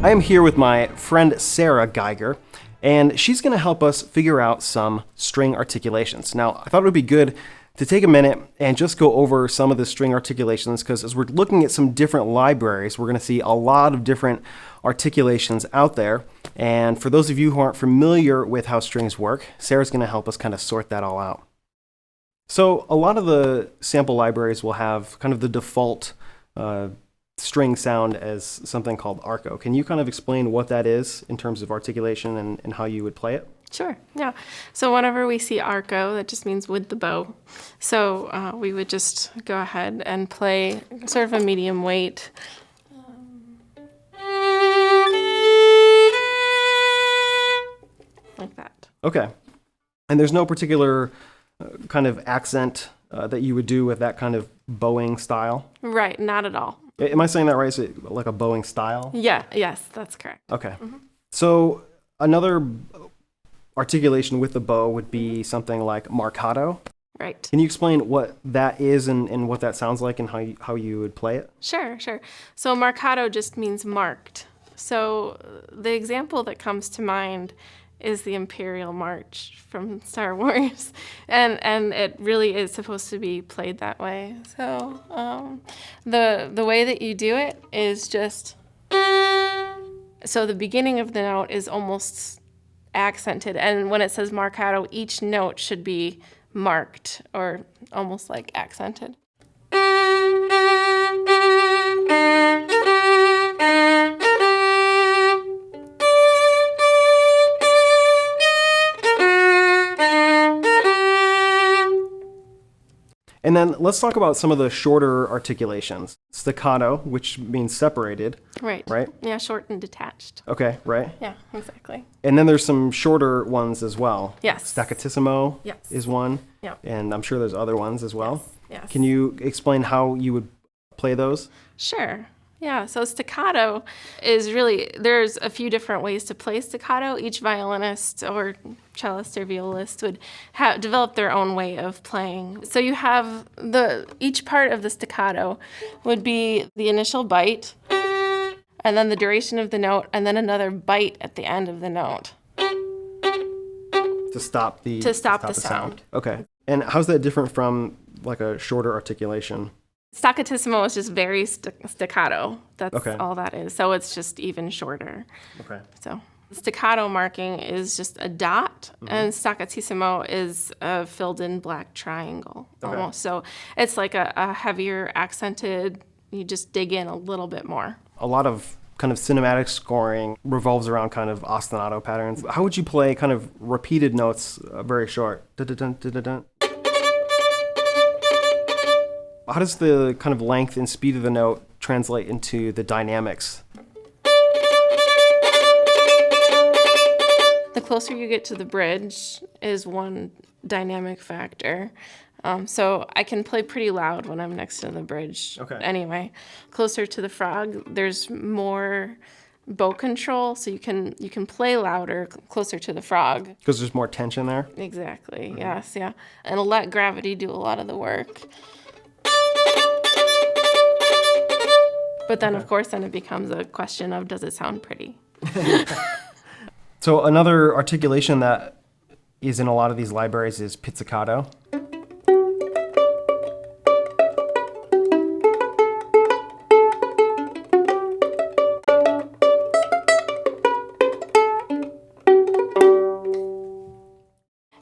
I am here with my friend Sarah Geiger, and she's going to help us figure out some string articulations. Now, I thought it would be good to take a minute and just go over some of the string articulations, because as we're looking at some different libraries, we're going to see a lot of different articulations out there. And for those of you who aren't familiar with how strings work, Sarah's going to help us kind of sort that all out. So a lot of the sample libraries will have kind of the default string sound as something called arco. Can you kind of explain what that is in terms of articulation and how you would play it? Sure, yeah. So whenever we see arco, that just means with the bow. So we would just go ahead and play sort of a medium weight. Like that. Okay. And there's no particular kind of accent that you would do with that kind of bowing style? Right, not at all. Am I saying that right? Is it like a bowing style? Yeah, yes, that's correct. Okay. Mm-hmm. So another articulation with the bow would be something like Marcato. Right. Can you explain what that is and what that sounds like and how you would play it? Sure. So Marcato just means marked. So the example that comes to mind is the Imperial March from Star Wars, and it really is supposed to be played that way. So the way that you do it is just, so the beginning of the note is almost accented, and when it says marcato, each note should be marked or almost like accented. And then let's talk about some of the shorter articulations. Staccato, which means separated. Right. Right? Yeah, short and detached. Okay, right. Yeah, exactly. And then there's some shorter ones as well. Yes. Staccatissimo is one. Yeah. And I'm sure there's other ones as well. Yes. Can you explain how you would play those? Sure. Yeah, so staccato is really, there's a few different ways to play staccato. Each violinist or cellist or violist would develop their own way of playing. So you have each part of the staccato would be the initial bite, and then the duration of the note, and then another bite at the end of the note. To stop the sound. Okay. And how's that different from like a shorter articulation? Staccatissimo is just very staccato. That's okay. all that is. So it's just even shorter. Okay. So staccato marking is just a dot, and staccatissimo is a filled-in black triangle almost. So it's like a heavier accented, you just dig in a little bit more. A lot of kind of cinematic scoring revolves around kind of ostinato patterns. How would you play kind of repeated notes very short? Dun-dun-dun, dun-dun-dun. How does the kind of length and speed of the note translate into the dynamics? The closer you get to the bridge is one dynamic factor. So I can play pretty loud when I'm next to the bridge. Okay. Anyway, closer to the frog, there's more bow control, so you can play louder closer to the frog. Because there's more tension there? Exactly, yes, yeah. And let gravity do a lot of the work. But then, of course, then it becomes a question of, does it sound pretty? So another articulation that is in a lot of these libraries is pizzicato.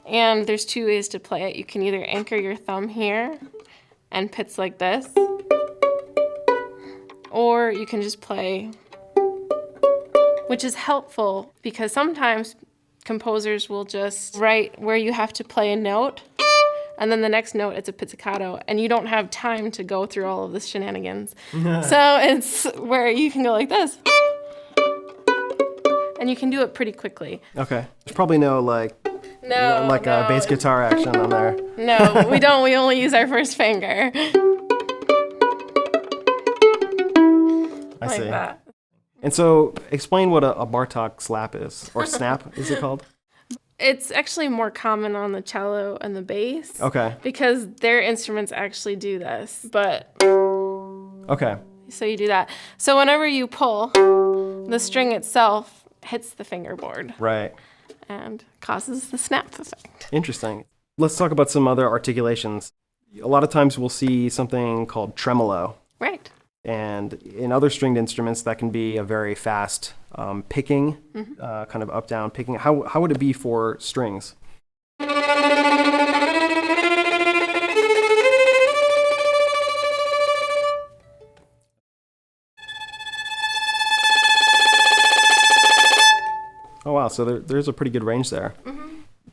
And there's two ways to play it. You can either anchor your thumb here and pizz like this, or you can just play, which is helpful because sometimes composers will just write where you have to play a note, and then the next note it's a pizzicato, and you don't have time to go through all of the shenanigans. So it's where you can go like this, and you can do it pretty quickly. Okay. There's probably no a bass guitar action on there. No, we don't. We only use our first finger. I like see. That. And so explain what a Bartok slap is, or snap, is it called? It's actually more common on the cello and the bass. Okay. Because their instruments actually do this. But okay. So you do that. So whenever you pull, the string itself hits the fingerboard Right. and causes the snap effect. Interesting. Let's talk about some other articulations. A lot of times we'll see something called tremolo. Right. And in other stringed instruments, that can be a very fast picking, kind of up-down picking. How would it be for strings? Oh wow, so there's a pretty good range there.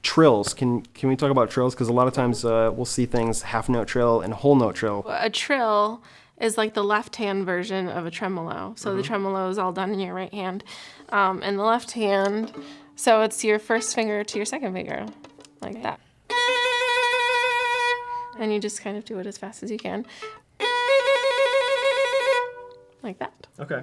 Trills, can we talk about trills? Because a lot of times we'll see things half note trill and whole note trill. A trill is like the left hand version of a tremolo. So the tremolo is all done in your right hand. And the left hand, so it's your first finger to your second finger, like that. And you just kind of do it as fast as you can. Like that. Okay.